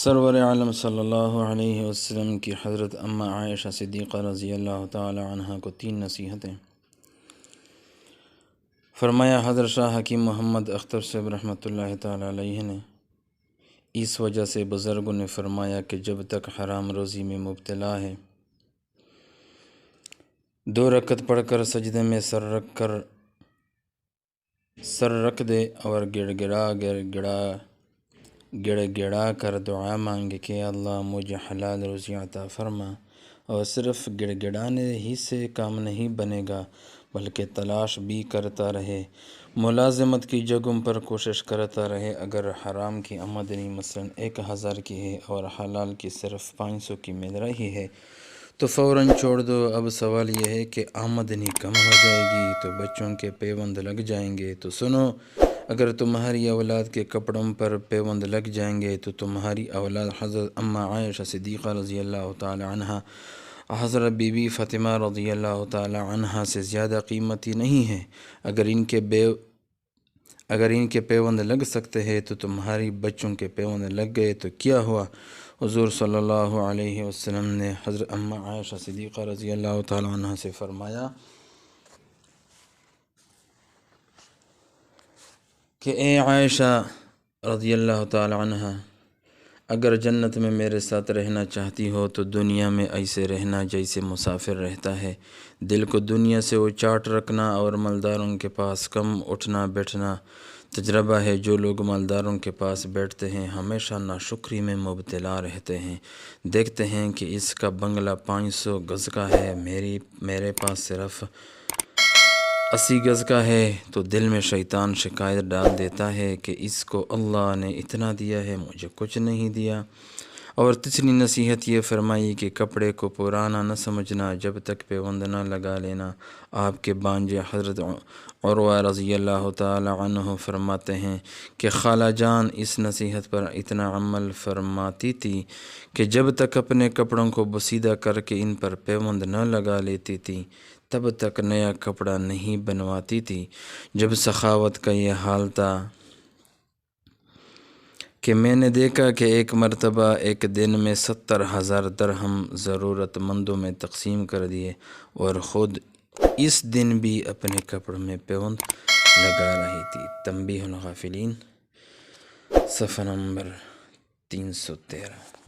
سرور عالم صلی اللہ علیہ وسلم کی حضرت اماں عائشہ صدیقہ رضی اللہ تعالی عنہ کو 3 نصیحتیں۔ فرمایا حضرت شاہ حکیم محمد اختر صاحب رحمۃ اللہ تعالی علیہ نے، اس وجہ سے بزرگوں نے فرمایا کہ جب تک حرام روزی میں مبتلا ہے 2 رکعت پڑھ کر سجدے میں سر رکھ دے اور گڑ گڑا کر دعا مانگے کہ اللہ مجھے حلال روزی عطا فرما، اور صرف گڑ گڑانے ہی سے کام نہیں بنے گا بلکہ تلاش بھی کرتا رہے، ملازمت کی جگہوں پر کوشش کرتا رہے۔ اگر حرام کی آمدنی مثلاً 1000 کی ہے اور حلال کی صرف 500 کی مل رہی ہے تو فوراً چھوڑ دو۔ اب سوال یہ ہے کہ آمدنی کم ہو جائے گی تو بچوں کے پیوند لگ جائیں گے، تو سنو، اگر تمہاری اولاد کے کپڑوں پر پیوند لگ جائیں گے تو تمہاری اولاد حضرت اماں عائشہ صدیقہ رضی اللہ تعالی عنہ، حضرت بی بی فاطمہ رضی اللہ تعالی عنہ سے زیادہ قیمتی نہیں ہے۔ اگر ان کے پیوند لگ سکتے ہیں تو تمہاری بچوں کے پیوند لگ گئے تو کیا ہوا؟ حضور صلی اللہ علیہ وسلم نے حضرت اماں عائشہ صدیقہ رضی اللہ تعالی عنہ سے فرمایا کہ اے عائشہ رضی اللہ تعالی عنہ، اگر جنت میں میرے ساتھ رہنا چاہتی ہو تو دنیا میں ایسے رہنا جیسے مسافر رہتا ہے، دل کو دنیا سے اچاٹ رکھنا، اور مالداروں کے پاس کم اٹھنا بیٹھنا۔ تجربہ ہے، جو لوگ مالداروں کے پاس بیٹھتے ہیں ہمیشہ ناشکری میں مبتلا رہتے ہیں۔ دیکھتے ہیں کہ اس کا بنگلہ 500 گز کا ہے، میرے پاس صرف 80 گز کا ہے، تو دل میں شیطان شکایت ڈال دیتا ہے کہ اس کو اللہ نے اتنا دیا ہے، مجھے کچھ نہیں دیا۔ اور تیسری نصیحت یہ فرمائی کہ کپڑے کو پرانا نہ سمجھنا جب تک پیوند نہ لگا لینا۔ آپ کے بانجے حضرت عروہ رضی اللہ تعالی عنہ فرماتے ہیں کہ خالہ جان اس نصیحت پر اتنا عمل فرماتی تھی کہ جب تک اپنے کپڑوں کو بسیدہ کر کے ان پر پیوند نہ لگا لیتی تھی تب تک نیا کپڑا نہیں بنواتی تھی۔ جب سخاوت کا یہ حال تھا کہ میں نے دیکھا کہ ایک مرتبہ ایک دن میں 70,000 درہم ضرورت مندوں میں تقسیم کر دیے، اور خود اس دن بھی اپنے کپڑوں میں پیوند لگا رہی تھی۔ تنبیہ الغافلین، صفحہ نمبر 313۔